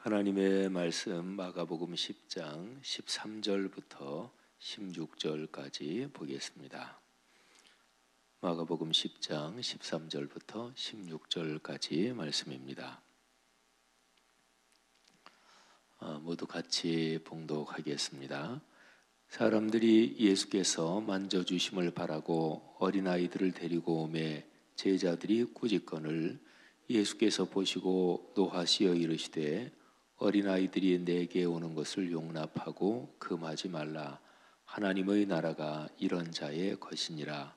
하나님의 말씀 마가복음 10장 13절부터 16절까지 보겠습니다. 마가복음 10장 13절부터 16절까지 말씀입니다. 모두 같이 봉독하겠습니다. 사람들이 예수께서 만져주심을 바라고 어린아이들을 데리고 오매 제자들이 꾸짖거늘 예수께서 보시고 노하시어 이르시되 어린아이들이 내게 오는 것을 용납하고 금하지 말라. 하나님의 나라가 이런 자의 것이니라.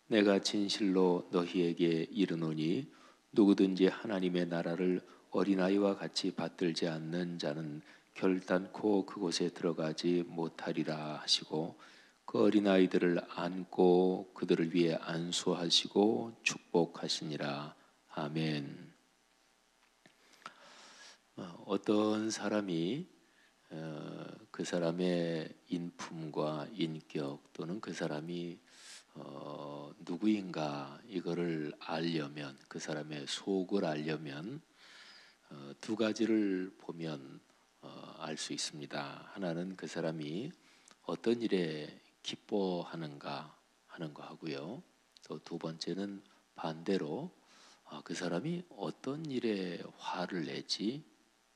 내가 진실로 너희에게 이르노니 누구든지 하나님의 나라를 어린아이와 같이 받들지 않는 자는 결단코 그곳에 들어가지 못하리라 하시고 그 어린아이들을 안고 그들을 위해 안수하시고 축복하시니라. 아멘. 어떤 사람이 그 사람의 인품과 인격 또는 그 사람이 누구인가 이거를 알려면, 그 사람의 속을 알려면 두 가지를 보면 알 수 있습니다. 하나는 그 사람이 어떤 일에 기뻐하는가 하는 거 하고요. 또 두 번째는 반대로 그 사람이 어떤 일에 화를 내지,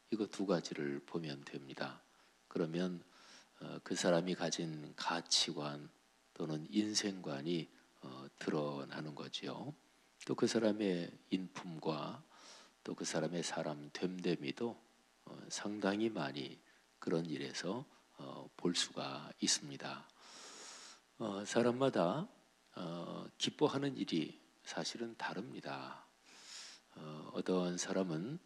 이거 두 가지를 보면 됩니다. 그러면 그 사람이 가진 가치관 또는 인생관이 드러나는 거지요. 또 그 사람의 인품과 또 그 사람의 사람 됨됨이도 상당히 많이 그런 일에서 볼 수가 있습니다. 사람마다 기뻐하는 일이 사실은 다릅니다. 어떤 사람은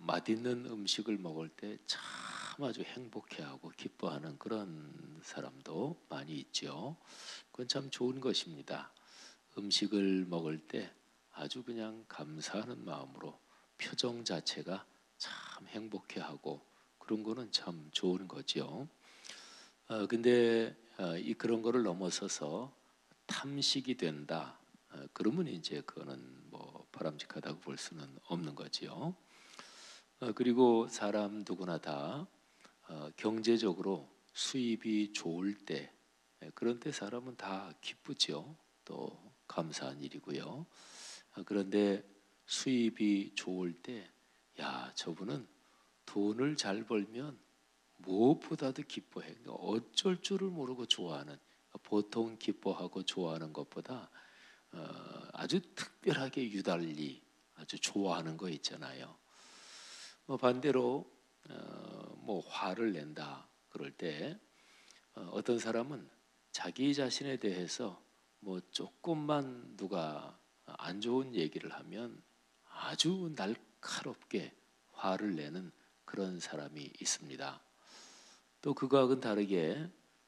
맛있는 음식을 먹을 때 참 아주 행복해하고 기뻐하는 그런 사람도 많이 있죠. 그건 참 좋은 것입니다. 음식을 먹을 때 아주 그냥 감사하는 마음으로 표정 자체가 참 행복해하고 그런 거는 참 좋은 거죠. 근데 그런 거를 넘어서서 탐식이 된다. 그러면 이제 그거는 뭐 바람직하다고 볼 수는 없는 거지요. 그리고 사람 누구나 다 경제적으로 수입이 좋을 때, 그런 때 사람은 다 기쁘죠. 또 감사한 일이고요. 그런데 수입이 좋을 때, 야, 저분은 돈을 잘 벌면 무엇보다도 기뻐해. 그러니까 어쩔 줄을 모르고 좋아하는, 보통 기뻐하고 좋아하는 것보다 아주 특별하게 유달리 아주 좋아하는 거 있잖아요. 반대로 뭐 화를 낸다 그럴 때 어떤 사람은 자기 자신에 대해서 뭐 조금만 누가 안 좋은 얘기를 하면 아주 날카롭게 화를 내는 그런 사람이 있습니다. 또 그거하고는 다르게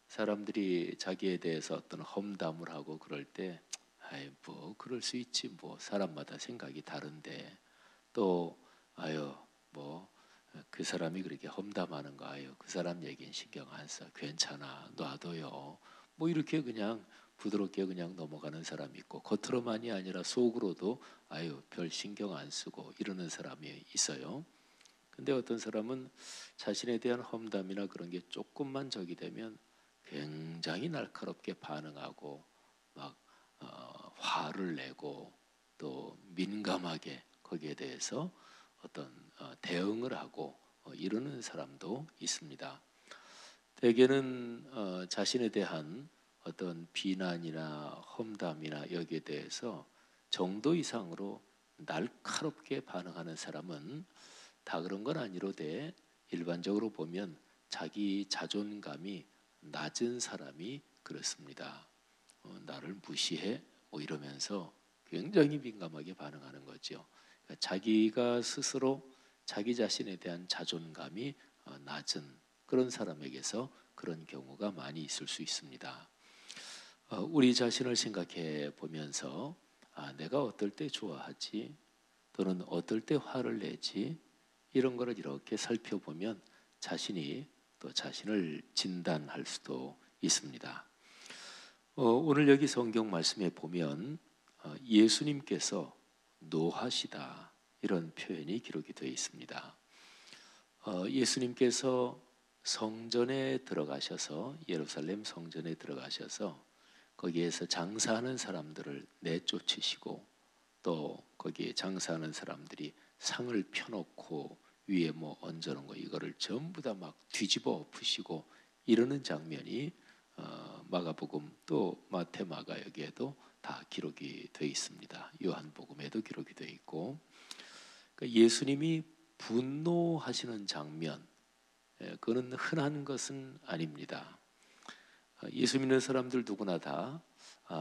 사람들이 자기에 대해서 어떤 험담을 하고 그럴 때 아이 뭐 그럴 수 있지, 뭐 사람마다 생각이 다른데, 또 아유 뭐 그 사람이 그렇게 험담하는 거 아유 그 사람 얘기는 신경 안 써, 괜찮아 놔둬요, 뭐 이렇게 그냥 부드럽게 그냥 넘어가는 사람이 있고, 겉으로만이 아니라 속으로도 아유 별 신경 안 쓰고 이러는 사람이 있어요. 근데 어떤 사람은 자신에 대한 험담이나 그런 게 조금만 적이 되면 굉장히 날카롭게 반응하고 막 화를 내고 또 민감하게 거기에 대해서 어떤 대응을 하고 이러는 사람도 있습니다. 대개는 자신에 대한 어떤 비난이나 험담이나 여기에 대해서 정도 이상으로 날카롭게 반응하는 사람은 다 그런 건 아니로되 일반적으로 보면 자기 자존감이 낮은 사람이 그렇습니다. 나를 무시해? 뭐 이러면서 굉장히 민감하게 반응하는 거죠. 그러니까 자기가 스스로 자기 자신에 대한 자존감이 낮은 그런 사람에게서 그런 경우가 많이 있을 수 있습니다. 우리 자신을 생각해 보면서 내가 어떨 때 좋아하지? 또는 어떨 때 화를 내지? 이런 거를 이렇게 살펴보면 자신이 또 자신을 진단할 수도 있습니다. 오늘 여기 성경 말씀에 보면 예수님께서 노하시다 이런 표현이 기록이 되어 있습니다. 예수님께서 성전에 들어가셔서 예루살렘 성전에 들어가셔서 거기에서 장사하는 사람들을 내쫓으시고 또 거기에 장사하는 사람들이 상을 펴놓고 위에 뭐 얹어놓은 거 이거를 전부 다 막 뒤집어 엎으시고 이러는 장면이 마가복음 또 마태 마가 여기에도 다 기록이 되어 있습니다. 요한복음에도 기록이 되어 있고 그러니까 예수님이 분노하시는 장면 그거는 흔한 것은 아닙니다. 예수 믿는 사람들 누구나 다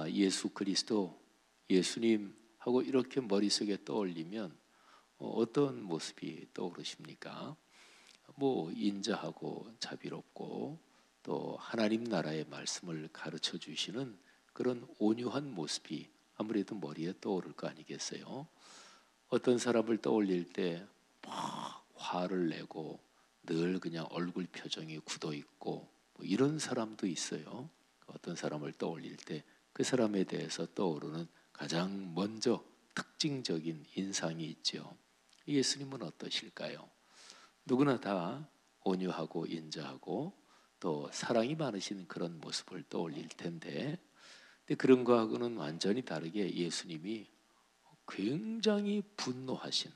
예수 그리스도 예수님 하고 이렇게 머릿속에 떠올리면 어떤 모습이 떠오르십니까? 뭐 인자하고 자비롭고 또 하나님 나라의 말씀을 가르쳐 주시는 그런 온유한 모습이 아무래도 머리에 떠오를 거 아니겠어요? 어떤 사람을 떠올릴 때 막 화를 내고 늘 그냥 얼굴 표정이 굳어 있고 뭐 이런 사람도 있어요. 어떤 사람을 떠올릴 때 그 사람에 대해서 떠오르는 가장 먼저 특징적인 인상이 있죠. 예수님은 어떠실까요? 누구나 다 온유하고 인자하고 또 사랑이 많으신 그런 모습을 떠올릴 텐데 근데 그런 거하고는 완전히 다르게 예수님이 굉장히 분노하신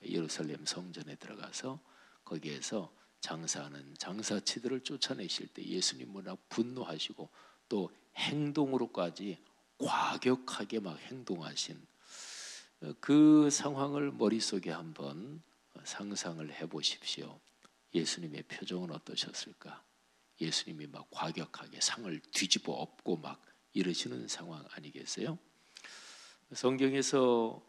예루살렘 성전에 들어가서 거기에서 장사하는 장사치들을 쫓아내실 때 예수님 워낙 분노하시고 또 행동으로까지 과격하게 막 행동하신 그 상황을 머릿속에 한번 상상을 해보십시오. 예수님의 표정은 어떠셨을까? 예수님이 막 과격하게 상을 뒤집어 엎고 막 이러시는 상황 아니겠어요? 성경에서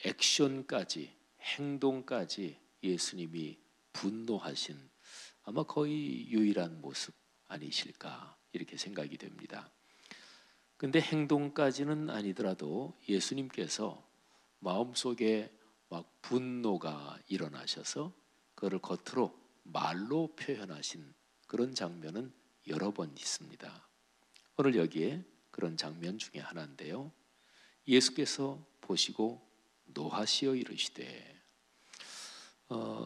액션까지 행동까지 예수님이 분노하신 아마 거의 유일한 모습 아니실까 이렇게 생각이 됩니다. 근데 행동까지는 아니더라도 예수님께서 마음속에 막 분노가 일어나셔서 그를 겉으로 말로 표현하신 그런 장면은 여러 번 있습니다. 오늘 여기에 그런 장면 중에 하나인데요. 예수께서 보시고 노하시어 이르시되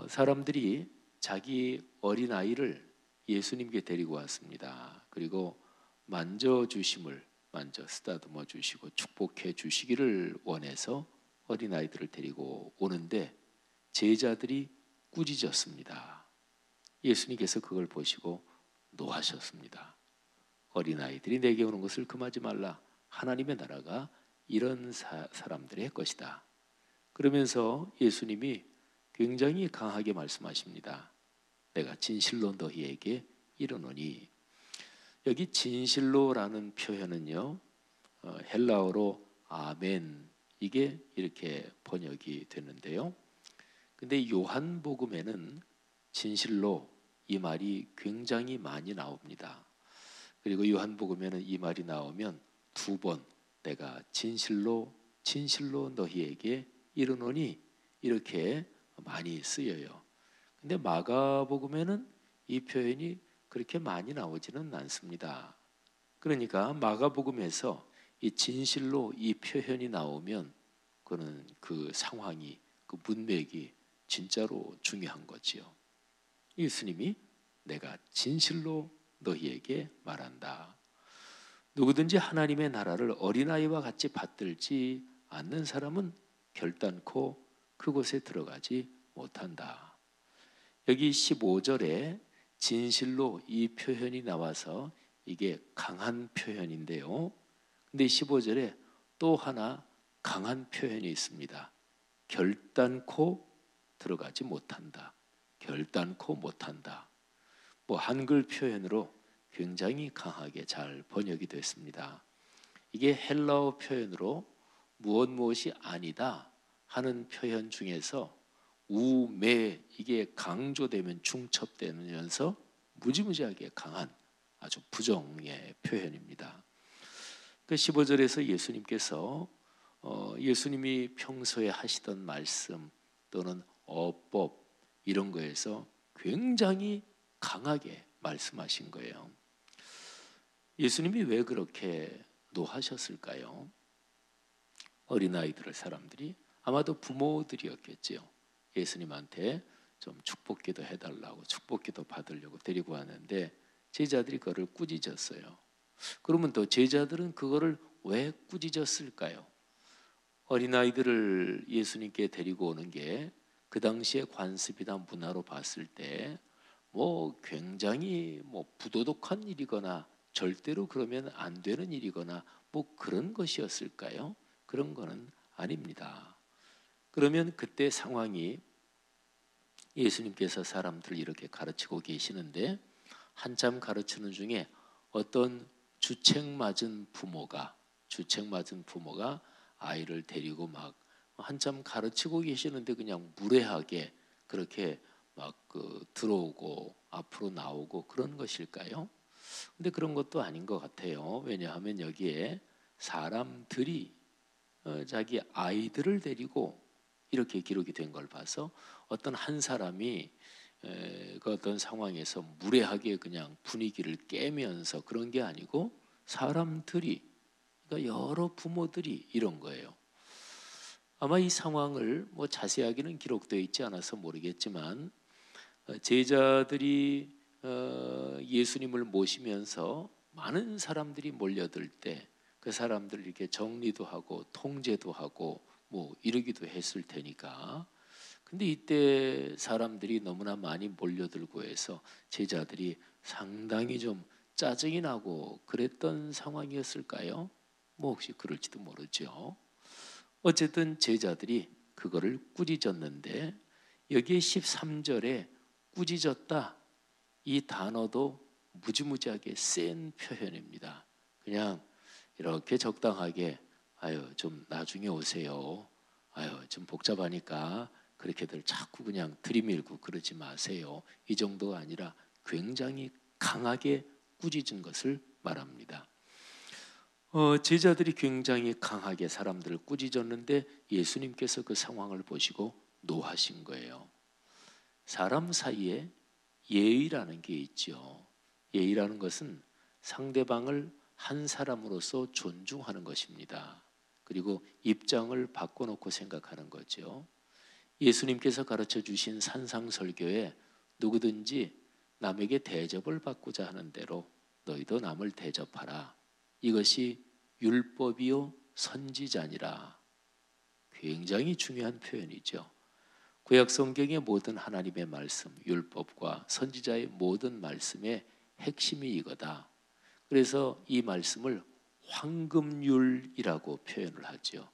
사람들이 자기 어린아이를 예수님께 데리고 왔습니다. 그리고 만져주심을 만져 쓰다듬어 주시고 축복해 주시기를 원해서 어린아이들을 데리고 오는데 제자들이 꾸짖었습니다. 예수님께서 그걸 보시고 노하셨습니다. 어린아이들이 내게 오는 것을 금하지 말라. 하나님의 나라가 이런 사람들의 것이다. 그러면서 예수님이 굉장히 강하게 말씀하십니다. 내가 진실로 너희에게 이르노니 여기 진실로라는 표현은요 헬라어로 아멘 이게 이렇게 번역이 되는데요. 근데 요한복음에는 진실로 이 말이 굉장히 많이 나옵니다. 그리고 요한복음에는 이 말이 나오면 두 번 내가 진실로 너희에게 이르노니 이렇게 많이 쓰여요. 근데 마가복음에는 이 표현이 그렇게 많이 나오지는 않습니다. 그러니까 마가복음에서 이 진실로 이 표현이 나오면 그는 그 상황이 그 문맥이 진짜로 중요한 거지요. 예수님이 내가 진실로 너희에게 말한다. 누구든지 하나님의 나라를 어린아이와 같이 받들지 않는 사람은 결단코 그곳에 들어가지 못한다. 여기 15절에 진실로 이 표현이 나와서 이게 강한 표현인데요. 근데 15절에 또 하나 강한 표현이 있습니다. 결단코 들어가지 못한다. 결단코 못한다. 뭐 한글 표현으로 굉장히 강하게 잘 번역이 됐습니다. 이게 헬라어 표현으로 무엇이 아니다 하는 표현 중에서 우매 이게 강조되면 중첩되면서 무지무지하게 강한 아주 부정의 표현입니다. 그 15절에서 예수님께서 예수님이 평소에 하시던 말씀 또는 어법 이런 거에서 굉장히 강하게 말씀하신 거예요. 예수님이 왜 그렇게 노하셨을까요? 어린아이들을 사람들이 아마도 부모들이었겠지요. 예수님한테 좀 축복기도 해달라고 축복기도 받으려고 데리고 왔는데 제자들이 그거를 꾸짖었어요. 그러면 또 제자들은 그거를 왜 꾸짖었을까요? 어린아이들을 예수님께 데리고 오는 게 그 당시에 관습이나 문화로 봤을 때 뭐 굉장히 뭐 부도덕한 일이거나 절대로 그러면 안 되는 일이거나 뭐 그런 것이었을까요? 그런 거는 아닙니다. 그러면 그때 상황이 예수님께서 사람들을 이렇게 가르치고 계시는데 한참 가르치는 중에 어떤 주책 맞은 부모가 아이를 데리고 막 한참 가르치고 계시는데 그냥 무례하게 그렇게 막 들어오고 앞으로 나오고 그런 것일까요? 근데 그런 것도 아닌 것 같아요. 왜냐하면 여기에 사람들이 자기 아이들을 데리고 이렇게 기록이 된 걸 봐서 어떤 한 사람이 그 어떤 상황에서 무례하게 그냥 분위기를 깨면서 그런 게 아니고 사람들이, 그러니까 여러 부모들이 이런 거예요. 아마 이 상황을 뭐 자세하게는 기록되어 있지 않아서 모르겠지만 제자들이 예수님을 모시면서 많은 사람들이 몰려들 때 그 사람들 이렇게 정리도 하고 통제도 하고 뭐 이러기도 했을 테니까. 근데 이때 사람들이 너무나 많이 몰려들고 해서 제자들이 상당히 좀 짜증이 나고 그랬던 상황이었을까요? 뭐 혹시 그럴지도 모르죠. 어쨌든 제자들이 그거를 꾸짖었는데 여기에 13절에 꾸짖었다 이 단어도 무지무지하게 센 표현입니다. 그냥 이렇게 적당하게 아유 좀 나중에 오세요. 아유 좀 복잡하니까 그렇게들 자꾸 그냥 들이밀고 그러지 마세요. 이 정도가 아니라 굉장히 강하게 꾸짖은 것을 말합니다. 제자들이 굉장히 강하게 사람들을 꾸짖었는데 예수님께서 그 상황을 보시고 노하신 거예요. 사람 사이에 예의라는 게 있죠. 예의라는 것은 상대방을 한 사람으로서 존중하는 것입니다. 그리고 입장을 바꿔놓고 생각하는 거죠. 예수님께서 가르쳐 주신 산상설교에 누구든지 남에게 대접을 받고자 하는 대로 너희도 남을 대접하라. 이것이 율법이요 선지자니라. 굉장히 중요한 표현이죠. 구약 성경의 모든 하나님의 말씀, 율법과 선지자의 모든 말씀의 핵심이 이거다. 그래서 이 말씀을 황금률이라고 표현을 하죠.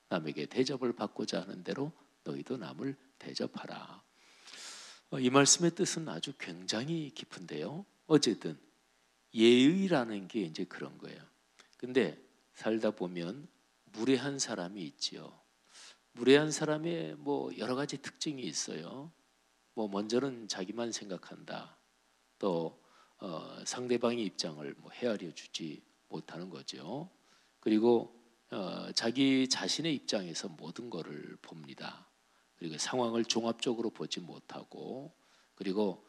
남에게 대접을 받고자 하는 대로 너희도 남을 대접하라. 이 말씀의 뜻은 아주 굉장히 깊은데요. 어쨌든 예의라는 게 이제 그런 거예요. 근데 살다 보면 무례한 사람이 있지요. 무례한 사람의 뭐 여러 가지 특징이 있어요. 뭐 먼저는 자기만 생각한다. 또 상대방의 입장을 뭐 헤아려 주지 못하는 거죠. 그리고 자기 자신의 입장에서 모든 것을 봅니다. 그리고 상황을 종합적으로 보지 못하고 그리고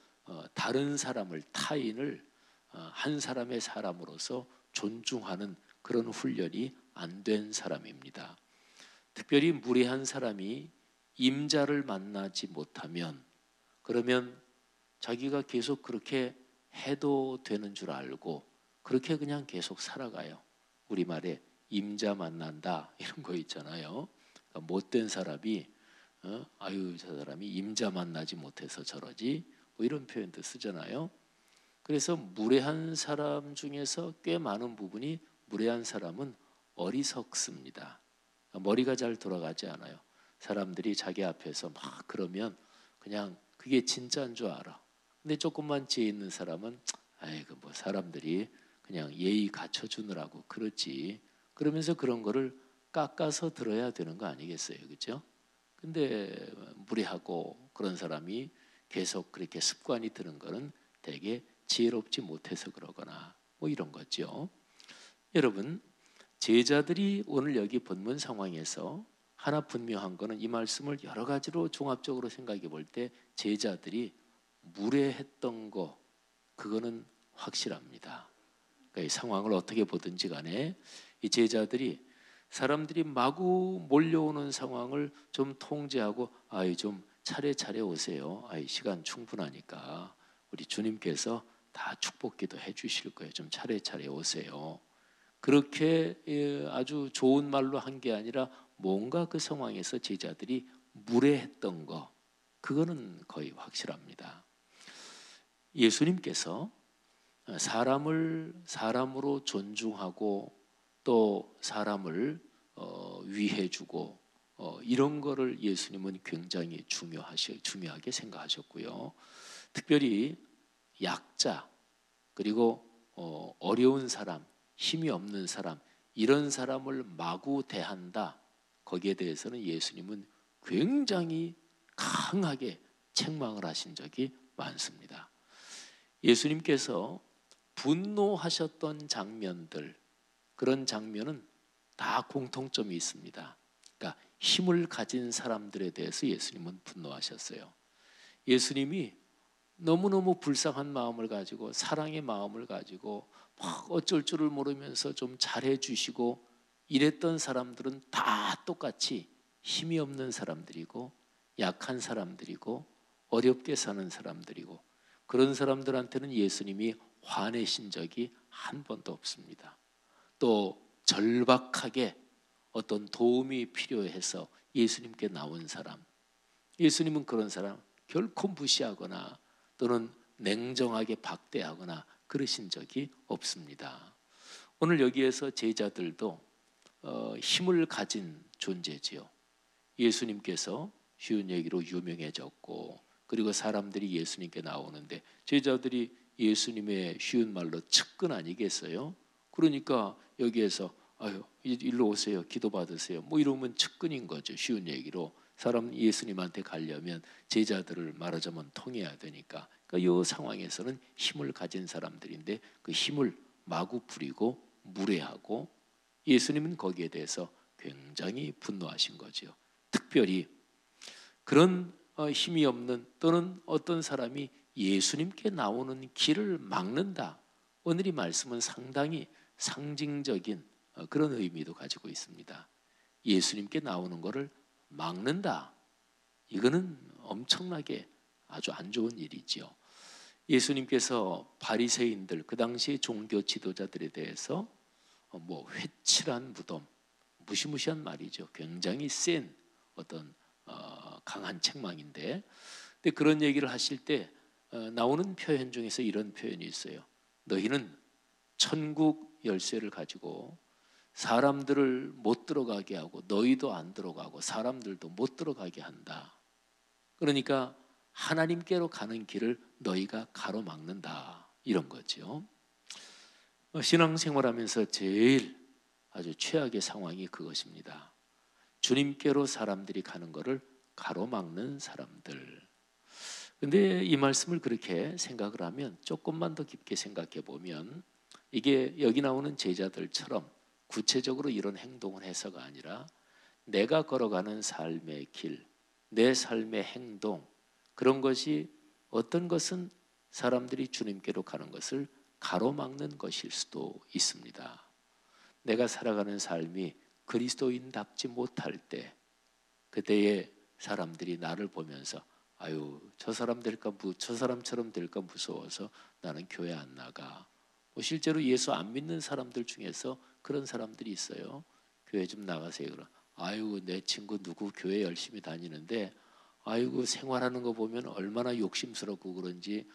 다른 사람을 타인을 한 사람의 사람으로서 존중하는 그런 훈련이 안 된 사람입니다. 특별히 무례한 사람이 임자를 만나지 못하면 그러면 자기가 계속 그렇게 해도 되는 줄 알고 그렇게 그냥 계속 살아가요. 우리말에 임자 만난다 이런 거 있잖아요. 그러니까 못된 사람이 아유 저 사람이 임자 만나지 못해서 저러지 뭐 이런 표현도 쓰잖아요. 그래서 무례한 사람 중에서 꽤 많은 부분이 무례한 사람은 어리석습니다. 머리가 잘 돌아가지 않아요. 사람들이 자기 앞에서 막 그러면 그냥 그게 진짜인 줄 알아. 근데 조금만 지혜 있는 사람은 아이고 뭐 사람들이 그냥 예의 갖춰주느라고 그렇지. 그러면서 그런 거를 깎아서 들어야 되는 거 아니겠어요, 그렇죠? 근데 무례하고 그런 사람이 계속 그렇게 습관이 드는 거는 되게 지혜롭지 못해서 그러거나 뭐 이런 거죠. 여러분 제자들이 오늘 여기 본문 상황에서 하나 분명한 거는 이 말씀을 여러 가지로 종합적으로 생각해 볼 때 제자들이 무례했던 거 그거는 확실합니다. 그러니까 이 상황을 어떻게 보든지 간에 이 제자들이 사람들이 마구 몰려오는 상황을 좀 통제하고 좀 차례차례 오세요. 시간 충분하니까 우리 주님께서 다 축복기도 해주실 거예요. 좀 차례차례 오세요. 그렇게 아주 좋은 말로 한 게 아니라 뭔가 그 상황에서 제자들이 무례했던 거, 그거는 거의 확실합니다. 예수님께서 사람을 사람으로 존중하고 또 사람을 위해주고 이런 거를 예수님은 굉장히 중요하게 생각하셨고요. 특별히 약자, 그리고 어려운 사람, 힘이 없는 사람, 이런 사람을 마구 대한다, 거기에 대해서는 예수님은 굉장히 강하게 책망을 하신 적이 많습니다. 예수님께서 분노하셨던 장면들, 그런 장면은 다 공통점이 있습니다. 그러니까 힘을 가진 사람들에 대해서 예수님은 분노하셨어요. 예수님이 너무너무 불쌍한 마음을 가지고 사랑의 마음을 가지고 막 어쩔 줄을 모르면서 좀 잘해주시고 이랬던 사람들은 다 똑같이 힘이 없는 사람들이고 약한 사람들이고 어렵게 사는 사람들이고, 그런 사람들한테는 예수님이 화내신 적이 한 번도 없습니다. 또 절박하게 어떤 도움이 필요해서 예수님께 나온 사람, 예수님은 그런 사람 결코 무시하거나 또는 냉정하게 박대하거나 그러신 적이 없습니다. 오늘 여기에서 제자들도 힘을 가진 존재지요. 예수님께서 쉬운 얘기로 유명해졌고, 그리고 사람들이 예수님께 나오는데 제자들이 예수님의 쉬운 말로 측근 아니겠어요? 그러니까 여기에서 일로 오세요, 기도 받으세요, 뭐 이러면 측근인 거죠. 쉬운 얘기로 사람 예수님한테 가려면 제자들을 말하자면 통해야 되니까. 그러니까 이 상황에서는 힘을 가진 사람들인데 그 힘을 마구 부리고 무례하고, 예수님은 거기에 대해서 굉장히 분노하신 거죠. 특별히 그런 힘이 없는 또는 어떤 사람이 예수님께 나오는 길을 막는다, 오늘 이 말씀은 상당히 상징적인 그런 의미도 가지고 있습니다. 예수님께 나오는 것을 막는다, 이거는 엄청나게 아주 안 좋은 일이지요. 예수님께서 바리새인들, 그 당시 종교 지도자들에 대해서 회칠한 무덤, 무시무시한 말이죠. 굉장히 센 어떤 강한 책망인데, 근데 그런 얘기를 하실 때 나오는 표현 중에서 이런 표현이 있어요. 너희는 천국 열쇠를 가지고 사람들을 못 들어가게 하고 너희도 안 들어가고 사람들도 못 들어가게 한다. 그러니까 하나님께로 가는 길을 너희가 가로막는다, 이런 거죠. 신앙생활하면서 제일 아주 최악의 상황이 그것입니다. 주님께로 사람들이 가는 것을 가로막는 사람들. 근데 이 말씀을 그렇게 생각을 하면, 조금만 더 깊게 생각해 보면 이게 여기 나오는 제자들처럼 구체적으로 이런 행동을 해서가 아니라 내가 걸어가는 삶의 길, 내 삶의 행동, 그런 것이 어떤 것은 사람들이 주님께로 가는 것을 가로막는 것일 수도 있습니다. 내가 살아가는 삶이 그리스도인답지 못할 때, 그때에 사람들이 나를 보면서 저 사람처럼 될까 무서워서 나는 교회 안 나가. 실제로 예수 안 믿는 사람들 중에서 그런 사람들이 있어요. 교회 좀 나가세요. 그럼 내 친구 누구 교회 열심히 다니는데 생활하는 거 보면 얼마나 욕심스럽고 그런지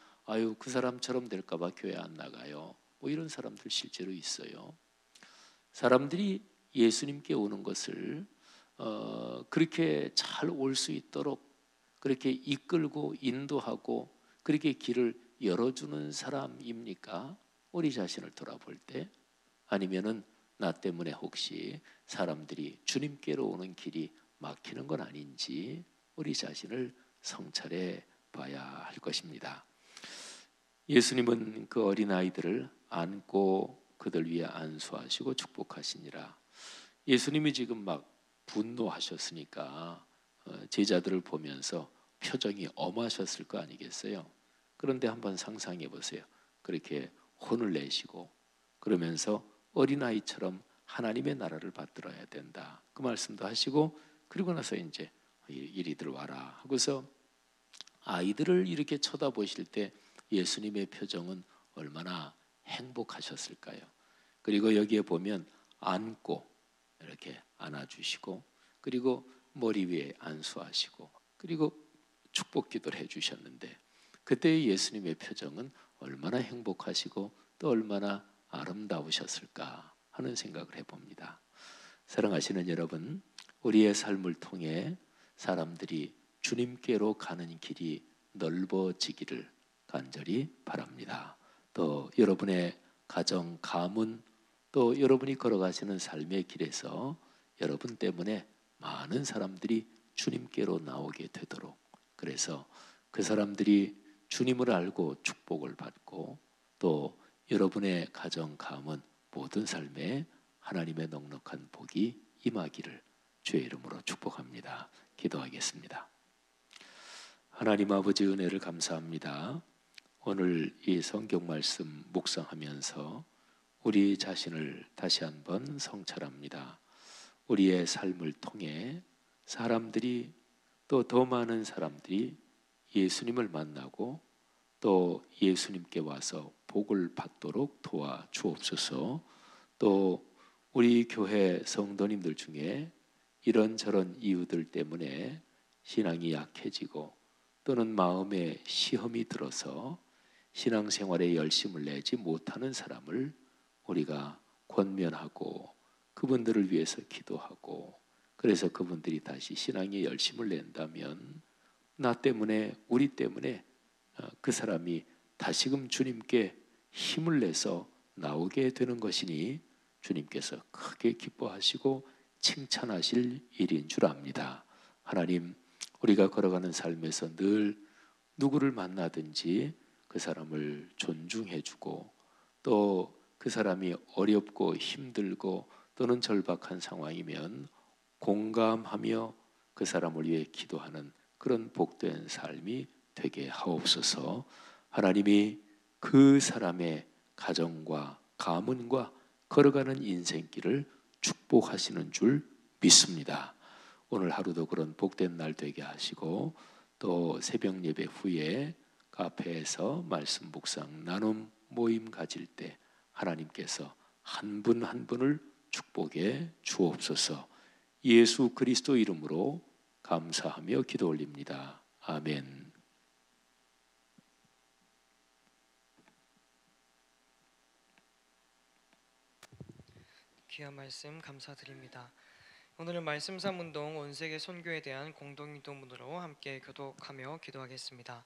그 사람처럼 될까 봐 교회 안 나가요. 이런 사람들 실제로 있어요. 사람들이 예수님께 오는 것을 그렇게 잘 올 수 있도록 그렇게 이끌고 인도하고 그렇게 길을 열어주는 사람입니까? 우리 자신을 돌아볼 때, 아니면은 나 때문에 혹시 사람들이 주님께로 오는 길이 막히는 건 아닌지 우리 자신을 성찰해 봐야 할 것입니다. 예수님은 그 어린아이들을 안고 그들 위에 안수하시고 축복하시니라. 예수님이 지금 막 분노하셨으니까 제자들을 보면서 표정이 엄하셨을 거 아니겠어요? 그런데 한번 상상해 보세요. 그렇게 혼을 내시고 그러면서 어린아이처럼 하나님의 나라를 받들어야 된다, 그 말씀도 하시고, 그리고 나서 이제 이리들 와라 하고서 아이들을 이렇게 쳐다보실 때 예수님의 표정은 얼마나 행복하셨을까요? 그리고 여기에 보면 안고 이렇게 안아주시고, 그리고 머리 위에 안수하시고, 그리고 축복 기도를 해주셨는데, 그때의 예수님의 표정은 얼마나 행복하시고 또 얼마나 아름다우셨을까 하는 생각을 해봅니다. 사랑하시는 여러분, 우리의 삶을 통해 사람들이 주님께로 가는 길이 넓어지기를 간절히 바랍니다. 또 여러분의 가정, 가문, 또 여러분이 걸어가시는 삶의 길에서 여러분 때문에 많은 사람들이 주님께로 나오게 되도록, 그래서 그 사람들이 주님을 알고 축복을 받고, 또 여러분의 가정, 가문, 모든 삶에 하나님의 넉넉한 복이 임하기를 주의 이름으로 축복합니다. 기도하겠습니다. 하나님 아버지, 은혜를 감사합니다. 오늘 이 성경 말씀 묵상하면서 우리 자신을 다시 한번 성찰합니다. 우리의 삶을 통해 사람들이, 또 더 많은 사람들이 예수님을 만나고 또 예수님께 와서 복을 받도록 도와 주옵소서. 또 우리 교회 성도님들 중에 이런저런 이유들 때문에 신앙이 약해지고 또는 마음에 시험이 들어서 신앙생활에 열심을 내지 못하는 사람을 우리가 권면하고 그분들을 위해서 기도하고, 그래서 그분들이 다시 신앙에 열심을 낸다면 나 때문에, 우리 때문에 그 사람이 다시금 주님께 힘을 내서 나오게 되는 것이니 주님께서 크게 기뻐하시고 칭찬하실 일인 줄 압니다. 하나님, 우리가 걸어가는 삶에서 늘 누구를 만나든지 그 사람을 존중해주고, 또 그 사람이 어렵고 힘들고 또는 절박한 상황이면 공감하며 그 사람을 위해 기도하는 그런 복된 삶이 되게 하옵소서. 하나님이 그 사람의 가정과 가문과 걸어가는 인생길을 축복하시는 줄 믿습니다. 오늘 하루도 그런 복된 날 되게 하시고, 또 새벽 예배 후에 카페에서 말씀 묵상 나눔 모임 가질 때 하나님께서 한 분 한 분을 축복해 주옵소서. 예수 그리스도 이름으로 감사하며 기도 올립니다. 아멘. 귀한 말씀 감사드립니다. 오늘은 말씀 삼운동 온세계 선교에 대한 공동기도문으로 함께 교독하며 기도하겠습니다.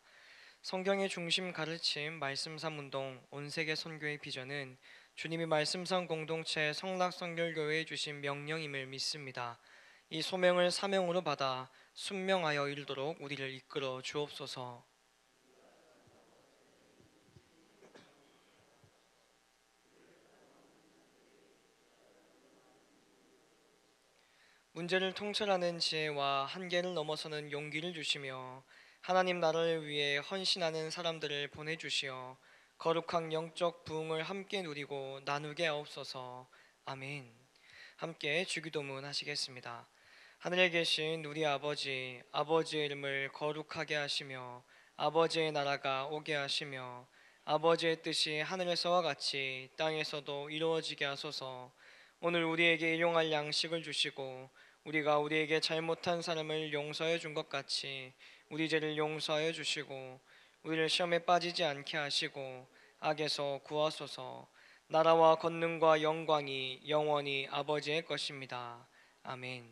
성경의 중심 가르침 말씀 삼운동 온세계 선교의 비전은 주님이 말씀상 공동체 성락선결교회에 주신 명령임을 믿습니다. 이 소명을 사명으로 받아 순명하여 이루도록 우리를 이끌어 주옵소서. 문제를 통찰하는 지혜와 한계를 넘어서는 용기를 주시며 하나님 나라를 위해 헌신하는 사람들을 보내주시어 거룩한 영적 부흥을 함께 누리고 나누게 하옵소서. 아멘. 함께 주기도문 하시겠습니다. 하늘에 계신 우리 아버지, 아버지의 이름을 거룩하게 하시며 아버지의 나라가 오게 하시며 아버지의 뜻이 하늘에서와 같이 땅에서도 이루어지게 하소서. 오늘 우리에게 일용할 양식을 주시고 우리가 우리에게 잘못한 사람을 용서해 준 것 같이 우리 죄를 용서하여 주시고 우리를 시험에 빠지지 않게 하시고 악에서 구하소서. 나라와 권능과 영광이 영원히 아버지의 것입니다. 아멘.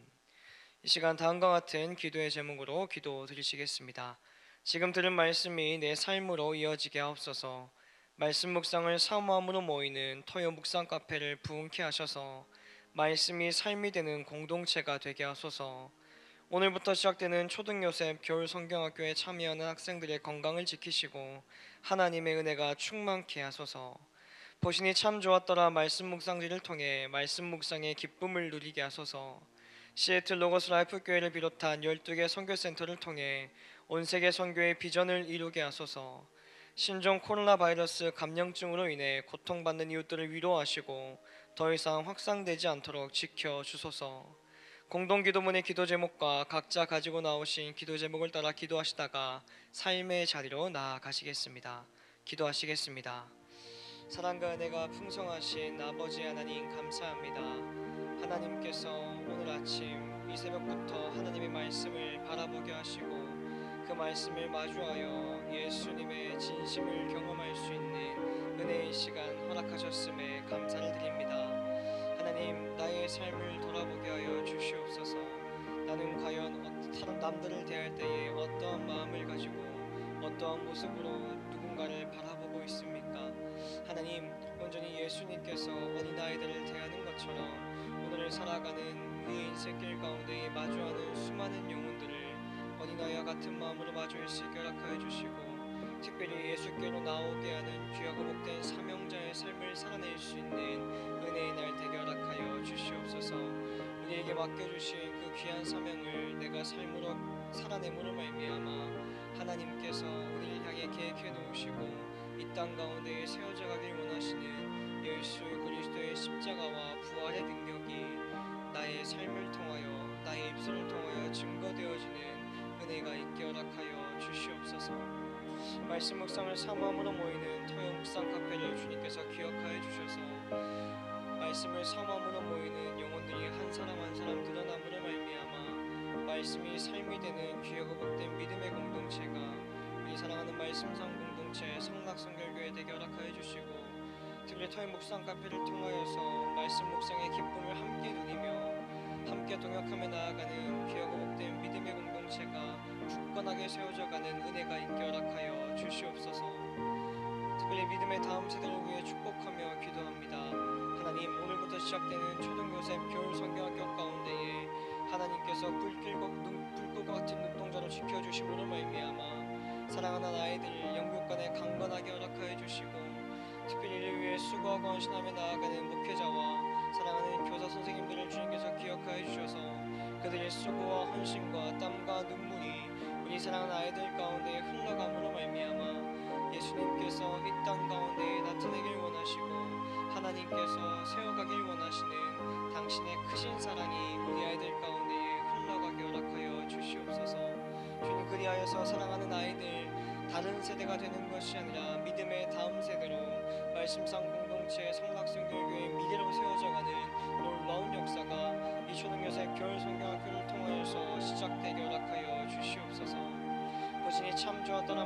이 시간 다음과 같은 기도의 제목으로 기도 드리시겠습니다. 지금 들은 말씀이 내 삶으로 이어지게 하옵소서. 말씀 묵상을 사모함으로 모이는 토요 묵상 카페를 부흥케 하셔서 말씀이 삶이 되는 공동체가 되게 하소서. 오늘부터 시작되는 초등요셉 겨울 성경학교에 참여하는 학생들의 건강을 지키시고 하나님의 은혜가 충만케 하소서. 보신이 참 좋았더라 말씀 묵상지를 통해 말씀 묵상의 기쁨을 누리게 하소서. 시애틀 로고스 라이프 교회를 비롯한 12개 선교센터를 통해 온 세계 선교의 비전을 이루게 하소서. 신종 코로나 바이러스 감염증으로 인해 고통받는 이웃들을 위로하시고 더 이상 확산되지 않도록 지켜주소서. 공동 기도문의 기도 제목과 각자 가지고 나오신 기도 제목을 따라 기도하시다가 삶의 자리로 나아가시겠습니다. 기도하시겠습니다. 사랑과 은혜가 풍성하신 아버지 하나님 감사합니다. 하나님께서 오늘 아침 이 새벽부터 하나님의 말씀을 바라보게 하시고 그 말씀을 마주하여 예수님의 진심을 경험할 수 있는 은혜의 시간 허락하셨음에 감사를 드립니다. 하나님, 나의 삶을 돌아보게 하여 주시옵소서. 나는 과연 다른 남들을 대할 때에 어떠한 마음을 가지고 어떠한 모습으로 누군가를 바라보고 있습니까? 하나님, 온전히 예수님께서 어린아이들을 대하는 것처럼 오늘을 살아가는 우리의 인생길 가운데 마주하는 수많은 영혼들을 어린아이와 같은 마음으로 마주할 수 있게 허락하여 주시고, 특별히 예수께로 나오게 하는 귀하고 복된 사명자의 삶을 살아낼 수 있는 은혜의 날 되게 허락하여 주시옵소서. 우리에게 맡겨주신 그 귀한 사명을 내가 삶으로 살아내므로 말미암아 하나님께서 우리를 향해 계획해 놓으시고 이 땅 가운데 세워져 가길 원하시는 예수 그리스도의 십자가와 부활의 능력이 나의 삶을 통하여 나의 입술을 통하여 증거되어지는 은혜가 있게 허락하여 주시옵소서. 말씀 묵상을 사모함으로 모이는 토요 묵상 카페를 주님께서 기억하여 주셔서 말씀을 사모함으로 모이는 영혼들이 한 사람 한 사람 늘어남으로 말미암아 말씀이 삶이 되는 귀하고 복된 믿음의 공동체가 우리 사랑하는 말씀상 공동체 성락성결교회 되게 허락하여 주시고, 특별히 토요 묵상 카페를 통하여서 말씀 묵상의 기쁨을 함께 누리며 함께 동역하며 나아가는 귀하고 복된 믿음의 공동체가 굳건하게 세워져가는 은혜가 있게 허락하여 주시옵소서. 특별히 믿음의 다음 세대를 위해 축복하며 기도합니다. 하나님, 오늘부터 시작되는 초등교습 겨울 성경학교 가운데에 하나님께서 불길과 같은 눈동자로 지켜주심으로 말미암아 사랑하는 아이들 영육간에 강건하게 허락하여 주시고, 특별히 이를 위해 수고하고 헌신하며 나아가는 목회자와 사랑하는 교사 선생님들을 주님께서 기억하여 주셔서 그들의 수고와 헌신과 땀과 눈물이 우리 사랑하는 아이들 가운데 흘러감으로 말미암아 예수님께서 이 땅 가운데 나타내길 원하시고 하나님께서 세워가길 원하시는 당신의 크신 사랑이 우리 아이들 가운데에 흘러가게 허락하여 주시옵소서. 주님, 그리하여서 사랑하는 아이들 다른 세대가 되는 것이 아니라 믿음의 다음 세대로 말씀상 공동체 성락성결교의 미래로 세워져가는 놀라운 역사가 이 초등여세 겨울 성경학교를 통하여서 시작되게 허락하여 주시옵소서. 부진이 참조하더라